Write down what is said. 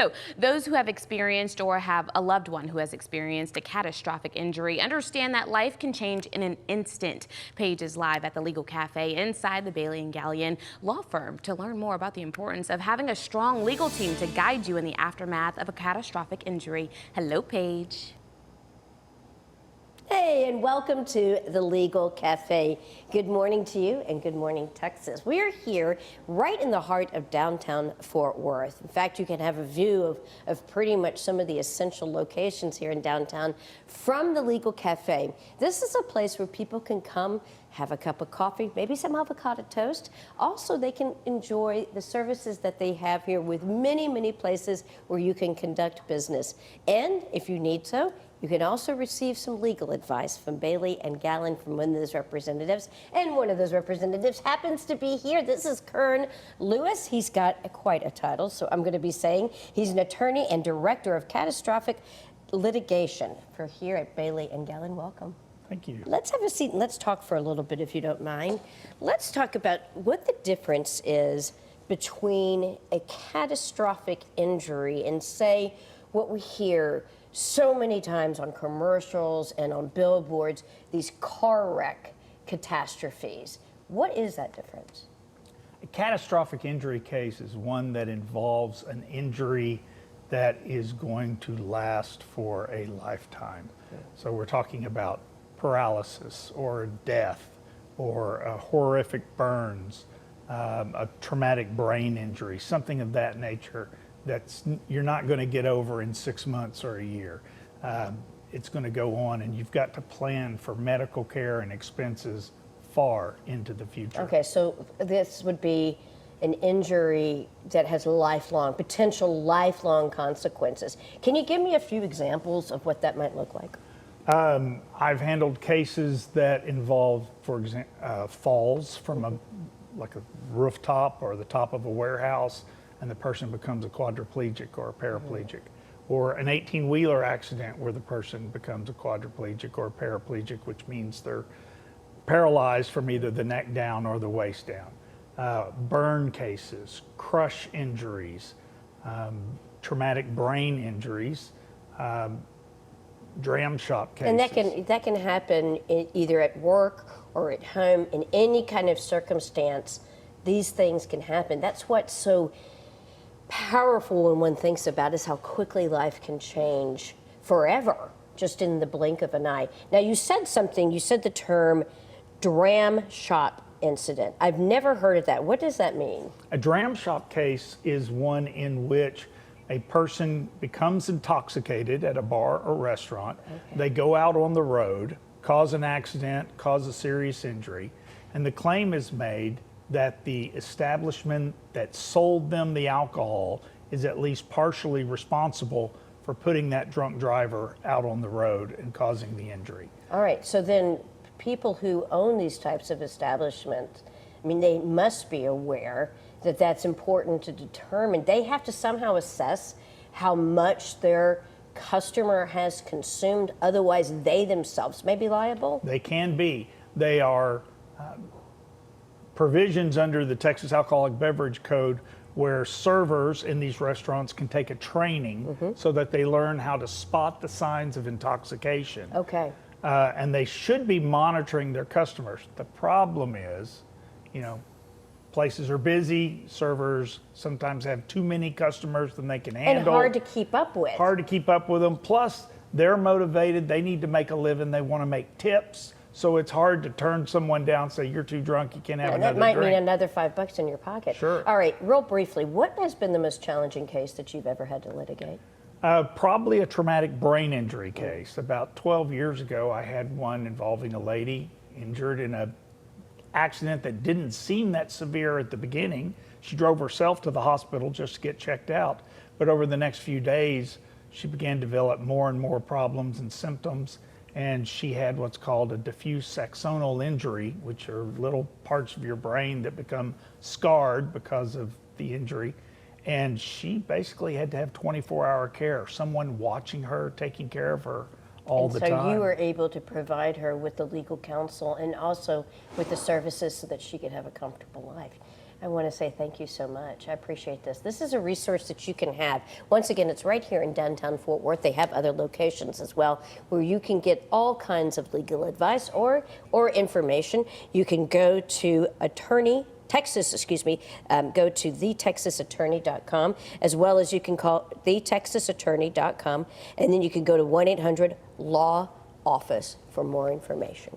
So those who have experienced or have a loved one who has experienced a catastrophic injury understand that life can change in an instant. Paige is live at the Legal Cafe inside the Bailey & Gallion law firm to learn more about the importance of having a strong legal team to guide you in the aftermath of a catastrophic injury. Hello, Paige. Hey, and welcome to the Legal Cafe. Good morning to you and good morning, Texas. We are here right in the heart of downtown Fort Worth. In fact, you can have a view of pretty much some of the essential locations here in downtown from the Legal Cafe. This is a place where people can come, have a cup of coffee, maybe some avocado toast. Also, they can enjoy the services that they have here with many, many places where you can conduct business. And if you need so, you can also receive some legal advice from Bailey & Gallion from one of those representatives. And one of those representatives happens to be here. This is Kern Lewis. He's got quite a title, so I'm going to be saying he's an attorney and director of catastrophic litigation for here at Bailey & Gallion. Welcome. Thank you. Let's have a seat and let's talk for a little bit, if you don't mind. Let's talk about what the difference is between a catastrophic injury and, say, what we hear so many times on commercials and on billboards, these car wreck catastrophes. What is that difference? A catastrophic injury case is one that involves an injury that is going to last for a lifetime. So we're talking about paralysis or death or horrific burns, a traumatic brain injury, something of that nature that's you're not going to get over in 6 months or a year. It's going to go on, and you've got to plan for medical care and expenses far into the future. Okay, so this would be an injury that has potential lifelong consequences. Can you give me a few examples of what that might look like? I've handled cases that involve, for example, falls from a rooftop or the top of a warehouse, and the person becomes a quadriplegic or a paraplegic, or an 18-wheeler accident where the person becomes a quadriplegic or a paraplegic, which means they're paralyzed from either the neck down or the waist down. Burn cases, crush injuries, traumatic brain injuries, dram shop cases. And that can happen either at work or at home. In any kind of circumstance, these things can happen. That's what's so powerful when one thinks about is how quickly life can change forever, just in the blink of an eye. Now, you said the term dram shop incident. I've never heard of that. What does that mean? A dram shop case is one in which a person becomes intoxicated at a bar or restaurant. Okay. They go out on the road, cause an accident, cause a serious injury, and the claim is made that the establishment that sold them the alcohol is at least partially responsible for putting that drunk driver out on the road and causing the injury. All right, so then people who own these types of establishments, I mean, they must be aware that that's important to determine. They have to somehow assess how much their customer has consumed, otherwise they themselves may be liable? They can be. They are provisions under the Texas Alcoholic Beverage Code where servers in these restaurants can take a training so that they learn how to spot the signs of intoxication. Okay. And they should be monitoring their customers. The problem is, places are busy, servers sometimes have too many customers than they can handle. And hard to keep up with. Hard to keep up with them. Plus, they're motivated, they need to make a living, they want to make tips. So it's hard to turn someone down and say, you're too drunk, you can't have another drink. That might mean another $5 in your pocket. Sure. All right, real briefly, what has been the most challenging case that you've ever had to litigate? Probably a traumatic brain injury case. About 12 years ago, I had one involving a lady injured in an accident that didn't seem that severe at the beginning. She drove herself to the hospital just to get checked out. But over the next few days, she began to develop more and more problems and symptoms. And she had what's called a diffuse axonal injury, which are little parts of your brain that become scarred because of the injury. And she basically had to have 24-hour care, someone watching her, taking care of her all the time. So you were able to provide her with the legal counsel and also with the services so that she could have a comfortable life. I want to say thank you so much. I appreciate this. This is a resource that you can have. Once again, it's right here in downtown Fort Worth. They have other locations as well where you can get all kinds of legal advice or information. You can go to go to thetexasattorney.com, as well as you can call thetexasattorney.com, and then you can go to 1-800-LAW-OFFICE for more information.